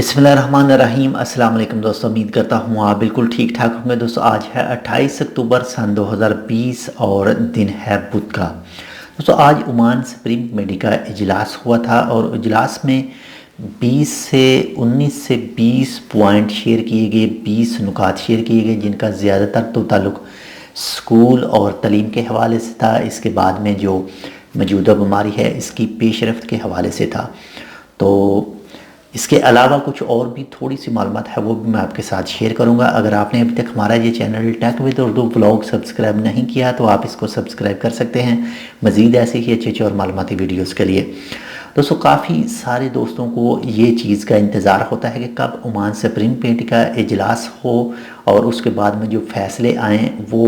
बिस्मिल्लाहिर्रहमानिर्रहीम। अस्सलाम वालेकुम दोस्तों, उम्मीद करता हूँ आप बिल्कुल ठीक ठाक होंगे। दोस्तों आज है 28 अक्टूबर सन 2020 और दिन है बुध का। दोस्तों आज ओमान सुप्रीम कमेटी का इजलास हुआ था और इजलास में 19 से 20 पॉइंट शेयर किए गए, 20 नुकात शेयर किए गए, जिनका ज़्यादातर तो ताल्लुक़ स्कूल और तालीम के हवाले से था। इसके बाद में जो मौजूदा बीमारी है इसकी पेशरफ्त के हवाले से था। तो इसके अलावा कुछ और भी थोड़ी सी मालूमात है वो भी मैं आपके साथ शेयर करूंगा। अगर आपने अभी तक हमारा ये channel Tech with Urdu vlog subscribe नहीं किया तो आप इसको सब्सक्राइब कर सकते हैं मज़ीद ऐसे ही अच्छे और मालूमाती वीडियोस के लिए। दोस्तों काफ़ी सारे दोस्तों को ये चीज़ का इंतज़ार होता है कि कब ओमान सुप्रीम कमेटी का इजलास हो और उसके बाद में जो फ़ैसले आएँ वो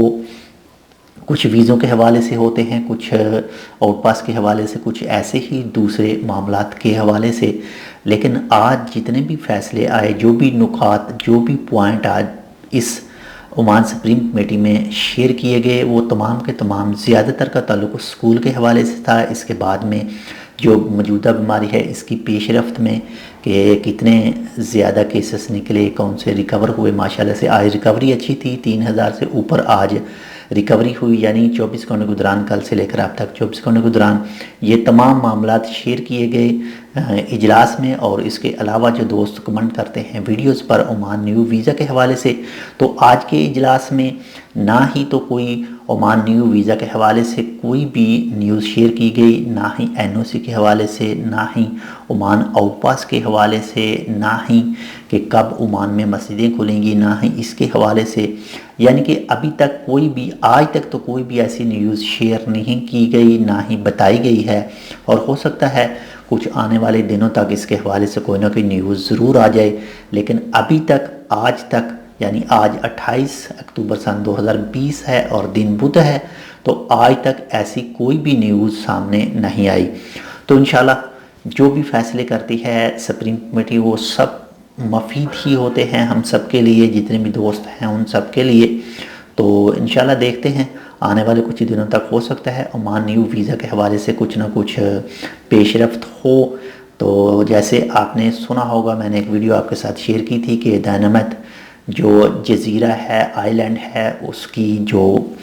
कुछ वीज़ों के हवाले से होते हैं, कुछ आउट पास के हवाले से, कुछ ऐसे ही दूसरे मामलात के हवाले से। लेकिन आज जितने भी फ़ैसले आए, जो भी नुकात, जो भी पॉइंट आज इस ओमान सुप्रीम कमेटी में शेयर किए गए वो तमाम के तमाम ज़्यादातर का ताल्लुक़ स्कूल के हवाले से था। इसके बाद में जो मौजूदा बीमारी है इसकी पेशरफ्त में कि कितने ज़्यादा केसेस निकले, कौन से रिकवर हुए। माशाल्लाह से आज रिकवरी अच्छी थी, 3000 से ऊपर आज रिकवरी हुई, यानी 24 घंटे के दौरान, कल से लेकर अब तक 24 घंटे के दौरान ये तमाम मामलात शेयर किए गए इजलास में। और इसके अलावा जो दोस्त कमेंट करते हैं वीडियोस पर ओमान न्यू वीज़ा के हवाले से, तो आज के इजलास में ना ही तो कोई ओमान न्यू वीज़ा के हवाले से कोई भी न्यूज़ शेयर की गई, ना ही एनओसी के हवाले से, ना ही ओमान आउट पास के हवाले से, ना ही कि कब ओमान में मस्जिदें खुलेंगी, ना ही इसके हवाले से। यानी कि अभी तक कोई भी, आज तक तो कोई भी ऐसी न्यूज़ शेयर नहीं की गई, ना ही बताई गई है। और हो सकता है कुछ आने वाले दिनों तक इसके हवाले से कोई ना कोई न्यूज़ ज़रूर आ जाए, लेकिन अभी तक, आज तक, यानी आज 28 अक्टूबर सन 2020 है और दिन बुध है, तो आज तक ऐसी कोई भी न्यूज़ सामने नहीं आई। तो इंशाल्लाह जो भी फैसले करती है सुप्रीम कमेटी वो सब मुफीद ही होते हैं हम सब के लिए, जितने भी दोस्त हैं उन सब के लिए। तो इंशाल्लाह देखते हैं आने वाले कुछ दिनों तक हो सकता है ओमान न्यू वीज़ा के हवाले से कुछ ना कुछ पेशरफ्त हो। तो जैसे आपने सुना होगा, मैंने एक वीडियो आपके साथ शेयर की थी कि दानमत जो जज़ीरा है, आइलैंड है, उसकी जो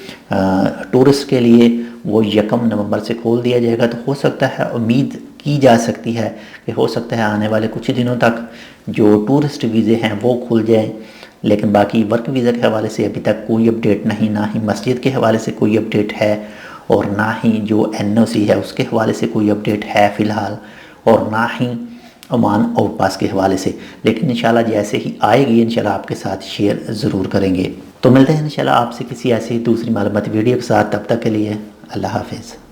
टूरिस्ट के लिए वो 1 नवंबर से खोल दिया जाएगा। तो हो सकता है, उम्मीद की जा सकती है कि हो सकता है आने वाले कुछ दिनों तक जो टूरिस्ट वीज़े हैं वो खुल जाएं। लेकिन बाकी वर्क वीज़ा के हवाले से अभी तक कोई अपडेट नहीं, ना ही मस्जिद के हवाले से कोई अपडेट है और ना ही जो एनओसी है उसके हवाले से कोई अपडेट है फ़िलहाल, और ना ही ओमान आउट पास के हवाले से। लेकिन इंशाल्लाह जैसे ही आएगी इंशाल्लाह आपके साथ शेयर ज़रूर करेंगे। तो मिलते हैं इंशाल्लाह आपसे किसी ऐसी दूसरी मालूमाती वीडियो के साथ। तब तक के लिए अल्लाह हाफिज़।